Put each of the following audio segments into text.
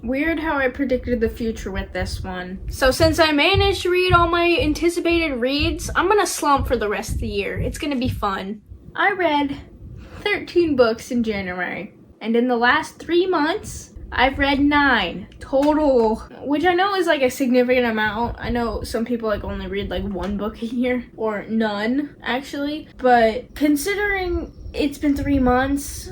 Weird how I predicted the future with this one. So since I managed to read all my anticipated reads, I'm gonna slump for the rest of the year. It's gonna be fun. I read 13 books in January, and in the last 3 months, I've read 9 total, which I know is like a significant amount. I know some people like only read like 1 book a year, or none actually, but considering it's been 3 months,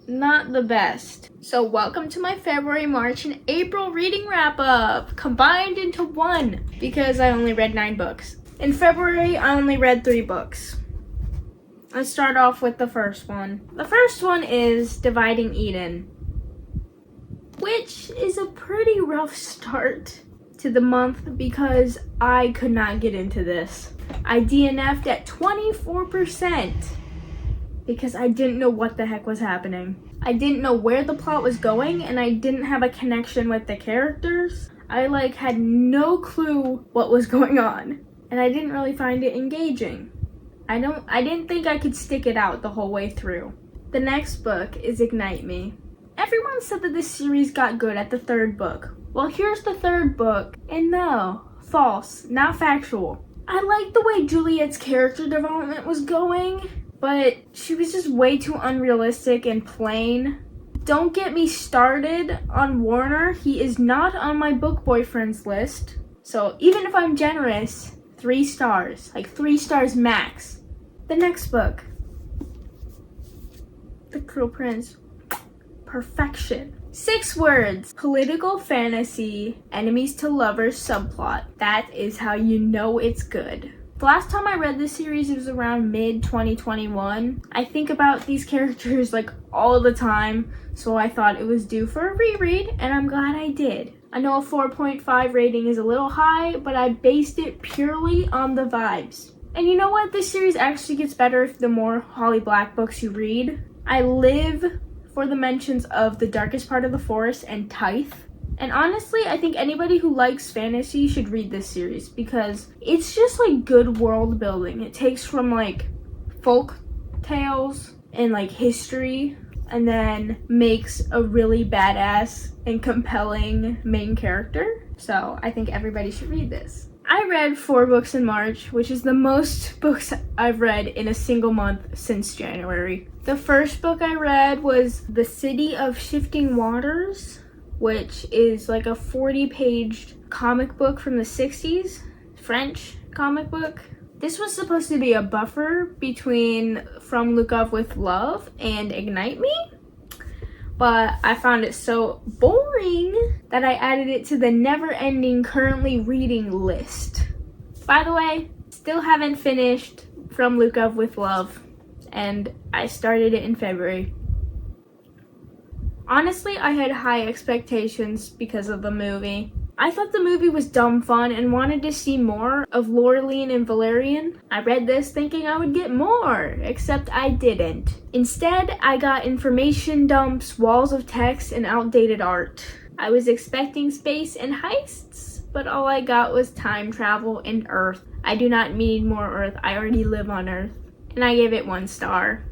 not the best. So welcome to my February, March, and April reading wrap up, combined into one, because I only read 9 books. In February, I only read 3 books. Let's start off with the first one. The first one is Dividing Eden, which is a pretty rough start to the month because I could not get into this. I DNF'd at 24%. Because I didn't know what the heck was happening. I didn't know where the plot was going, and I didn't have a connection with the characters. I had no clue what was going on, and I didn't really find it engaging. I didn't think I could stick it out the whole way through. The next book is Ignite Me. Everyone said that this series got good at the 3rd book. Well, here's the 3rd book, and no, false, not factual. I liked the way Juliet's character development was going, but she was just way too unrealistic and plain. Don't get me started on Warner. He is not on my book boyfriends list. So even if I'm generous, 3 stars. 3 stars max. The next book. The Cruel Prince. Perfection. 6 words. Political fantasy, enemies to lovers subplot. That is how you know it's good. The last time I read this series, it was around mid-2021. I think about these characters all the time, so I thought it was due for a reread, and I'm glad I did. I know a 4.5 rating is a little high, but I based it purely on the vibes. And you know what? This series actually gets better the more Holly Black books you read. I live for the mentions of The Darkest Part of the Forest and Tithe. And honestly, I think anybody who likes fantasy should read this series because it's just good world building. It takes from folk tales and history and then makes a really badass and compelling main character. So I think everybody should read this. I read 4 books in March, which is the most books I've read in a single month since January. The first book I read was The City of Shifting Waters, which is a 40-page comic book from the 60s, French comic book. This was supposed to be a buffer between From Lukov with Love and Ignite Me, but I found it so boring that I added it to the never-ending currently reading list. By the way, still haven't finished From Lukov with Love, and I started it in February. Honestly, I had high expectations because of the movie. I thought the movie was dumb fun and wanted to see more of Laureline and Valerian. I read this thinking I would get more, except I didn't. Instead, I got information dumps, walls of text, and outdated art. I was expecting space and heists, but all I got was time travel and Earth. I do not need more Earth. I already live on Earth. And I gave it 1 star,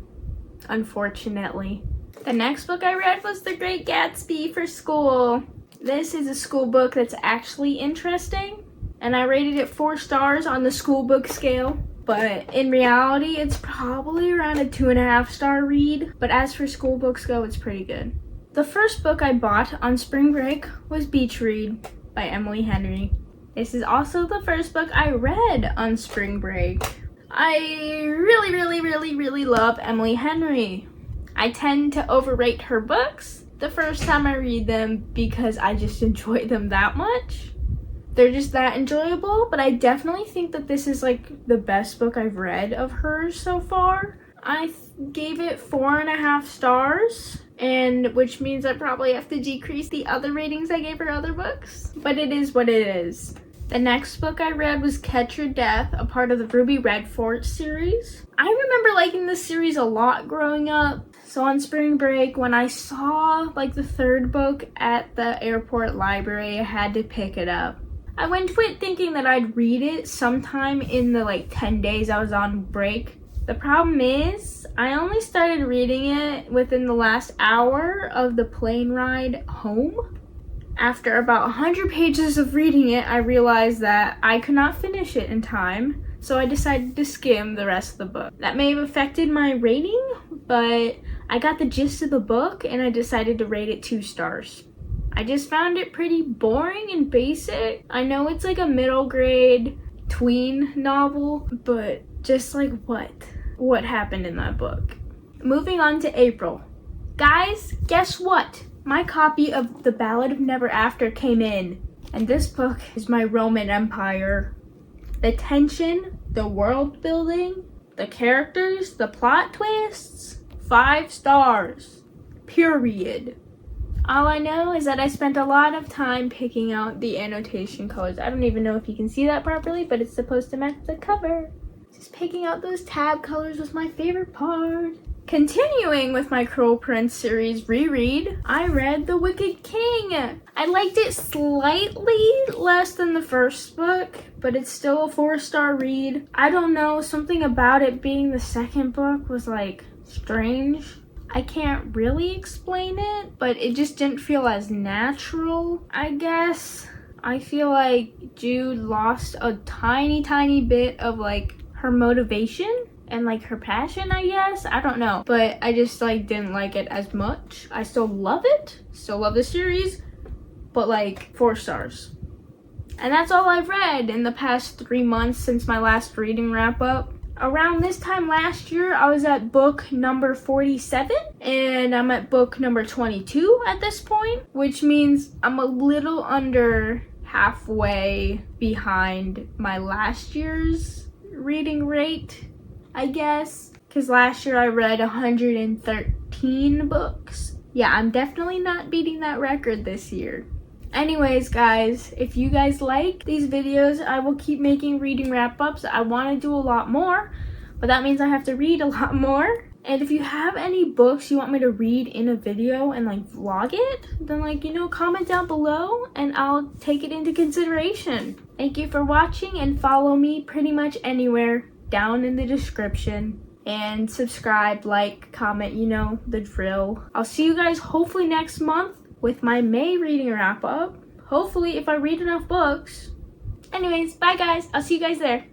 unfortunately. The next book I read was The Great Gatsby for school. This is a school book that's actually interesting, and I rated it 4 stars on the school book scale, but in reality, it's probably around a 2.5 star read, but as for school books go, it's pretty good. The first book I bought on spring break was Beach Read by Emily Henry. This is also the first book I read on spring break. I really love Emily Henry. I tend to overrate her books the first time I read them because I just enjoy them that much. They're just that enjoyable, but I definitely think that this is the best book I've read of hers so far. I gave it 4.5 stars, and which means I probably have to decrease the other ratings I gave her other books, but it is what it is. The next book I read was Catch Your Death, a part of the Ruby Redford series. I remember liking this series a lot growing up. So on spring break, when I saw the 3rd book at the airport library, I had to pick it up. I went to it thinking that I'd read it sometime in the 10 days I was on break, The problem is, I only started reading it within the last hour of the plane ride home. After about 100 pages of reading it, I realized that I could not finish it in time, so I decided to skim the rest of the book. That may have affected my rating, but I got the gist of the book and I decided to rate it 2 stars. I just found it pretty boring and basic. I know it's like a middle grade tween novel, but just like what happened in that book? Moving on to April. Guys, guess what? My copy of The Ballad of Never After came in, and this book is my Roman Empire. The tension, the world building, the characters, the plot twists, 5 stars. Period. All I know is that I spent a lot of time picking out the annotation colors. I don't even know if you can see that properly, but it's supposed to match the cover. Just picking out those tab colors was my favorite part. Continuing with my Cruel Prince series reread, I read The Wicked King. I liked it slightly less than the first book, but it's still a 4-star read. I don't know, something about it being the second book was like strange. I can't really explain it, but it just didn't feel as natural, I guess. I feel like Jude lost a tiny bit of like her motivation and like her passion, I guess. I don't know, but I just like didn't like it as much. I still love it, still love the series, but like 4 stars. And that's all I've read in the past 3 months since my last reading wrap up. Around this time last year, I was at book number 47, and I'm at book number 22 at this point, which means I'm a little under halfway behind my last year's reading rate, I guess, because last year I read 113 books. Yeah, I'm definitely not beating that record this year. Anyways, guys, if you guys like these videos, I will keep making reading wrap-ups. I want to do a lot more, but that means I have to read a lot more. And if you have any books you want me to read in a video and like vlog it, then like, you know, comment down below and I'll take it into consideration. Thank you for watching, and follow me pretty much anywhere down in the description. And subscribe, like, comment, you know, the drill. I'll see you guys hopefully next month with my May reading wrap up. Hopefully, if I read enough books. Anyways, bye guys. I'll see you guys there.